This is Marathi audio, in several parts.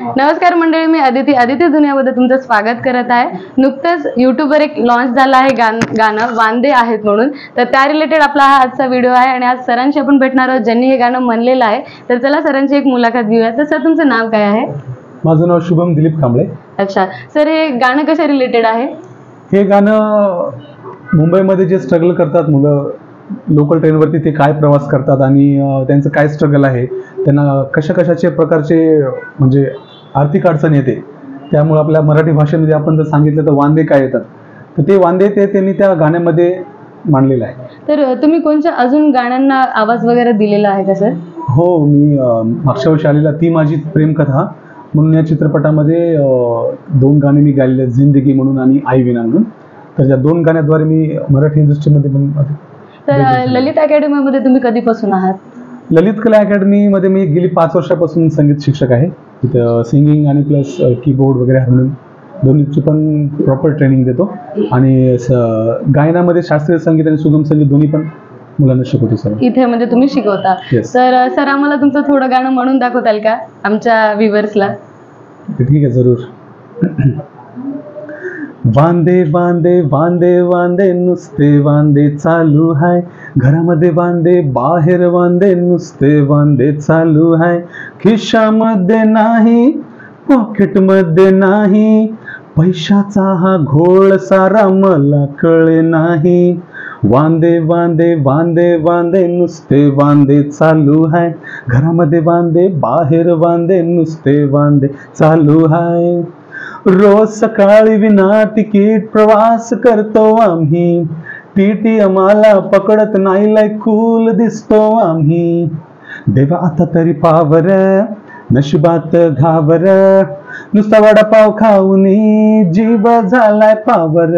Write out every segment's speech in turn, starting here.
नमस्कार मंडळी, मी अदिती दुनियामध्ये तुमचं स्वागत करत आहे। नुकतंच यूट्यूबवर एक लॉन्च झाला आहे गाणं वांदे आहेत म्हणून, तर त्या रिलेटेड आपला हा आजचा व्हिडिओ आहे आणि आज सरांशी आपण भेटणार आहोत ज्यांनी हे गाणं म्हणलेलं आहे। तर चला सरांची एक मुलाखत घेऊया। तर सर, तुमचं नाव काय आहे? माझं नाव शुभम दिलीप कांबळे। अच्छा सर, हे गाणं कशा रिलेटेड आहे? हे गाणं मुंबईमध्ये जे स्ट्रगल करतात मुलं, लोकल ट्रेनवरती ते काय प्रवास करतात आणि त्यांचं काय स्ट्रगल आहे, त्यांना कशाचे प्रकारचे म्हणजे आर्थिक अडचण येते, त्यामुळे आपल्या मराठी भाषेमध्ये आपण जर सांगितलं तर वांदे काय येतात, तर ते वांदे त्यांनी त्या गाण्यामध्ये मांडलेलं आहे। तर तुम्ही कोणत्या अजून गाण्यांना आवाज वगैरे दिलेला आहे का सर? हो, मी मागच्या वर्षी आलेला ती माझी प्रेमकथा म्हणून या चित्रपटामध्ये 2 गाणी मी गायलेले आहेत, जिंदगी म्हणून आणि आई विना म्हणून। तर या 2 गाण्याद्वारे मी मराठी इंडस्ट्रीमध्ये पण। तर ललित अकॅडमीमध्ये तुम्ही कधीपासून आहात? ललित कला अकॅडमीमध्ये मी गेली 5 वर्षापासून संगीत शिक्षक आहे। तिथं सिंगिंग आणि प्लस कीबोर्ड वगैरे हार्मोनियम दोन्हीची पण प्रॉपर ट्रेनिंग देतो आणि गायनामध्ये शास्त्रीय संगीत आणि सुगम संगीत दोन्ही पण मुलांना शिकवतो सर। इथे म्हणजे तुम्ही शिकवता? तर सर, आम्हाला तुमचं थोडं गाणं म्हणून दाखवताल का आमच्या व्ह्यूअर्सला? ठीक आहे, जरूर। वांदे वांदे वांदे वांदे नुसते वांदे चालू आहे, घरामध्ये वांदे बाहेर वांदे नुसते वांदे चालू आहे, खिशामध्ये नाही पॉकेटमध्ये नाही, पैशाचा हा घोळ सारा मला कळे नाही, वांदे वांदे वांदे वांदे नुसते वांदे चालू आहे, घरामध्ये वांदे बाहेर वांदे नुसते वांदे चालू आहे, रोज सकाळी विना तिकीट प्रवास करतो आम्ही, टीटी आम्हाला पकडत नाही, लय कूल दिसतो आम्ही, देवा आता तरी पावर नशिबात घावर, नुसता वडापाव खाऊनी जीव झालाय पावर,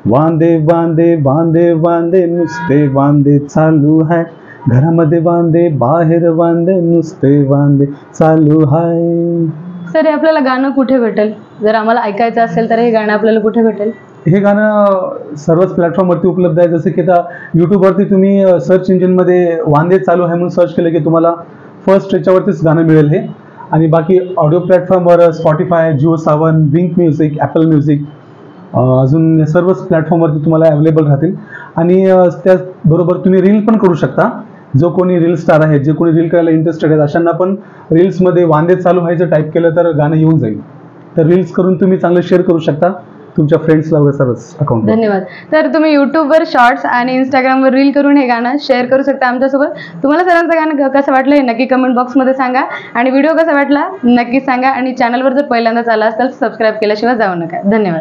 वांदे वांदे वांदे वांदे नुसते वांदे चालू आहे, घरामध्ये वांदे बाहेर वांदे नुसते वांदे चालू आहे। सर, हे आपल्याला गाणं कुठे भेटेल? जर आम्हाला ऐकायचं असेल तर हे गाणं आपल्याला कुठे भेटेल? हे गाणं सर्वच प्लॅटफॉर्मवरती उपलब्ध आहे। जसं की आता यूट्यूबवरती तुम्ही सर्च इंजिनमध्ये वांदे चालू आहे म्हणून सर्च केलं की तुम्हाला फर्स्ट याच्यावरतीच गाणं मिळेल हे, आणि बाकी ऑडिओ प्लॅटफॉर्मवर स्पॉटिफाय, जिओ सावन, विंक म्युझिक, ॲपल म्युझिक, अजून सर्वच प्लॅटफॉर्मवरती तुम्हाला अवेलेबल राहतील। आणि त्याचबरोबर तुम्ही रील पण करू शकता। जो कोणी रील स्टार आहे, जे कोणी रील करायला इंटरेस्टेड आहेत, अशांना पण रील्समध्ये वांदे चालू व्हायचं टाईप केलं तर गाणं येऊन जाईल। तर रील्स करून तुम्ही चांगलं शेअर करू शकता तुमच्या फ्रेंड्सला वगैरे सर्वच अकाउंट। धन्यवाद। तर तुम्ही यूट्यूबवर शॉर्ट्स आणि इंस्टाग्रामवर रील करून हे गाणं शेअर करू शकता आमच्यासोबत। तुम्हाला सरांचं गाणं कसं वाटलं हे नक्की कमेंट बॉक्समध्ये सांगा, आणि व्हिडिओ कसा वाटला नक्की सांगा, आणि चॅनलवर जर पहिल्यांदाच आला असेल सबस्क्राईब केल्याशिवाय जाऊ नका। धन्यवाद।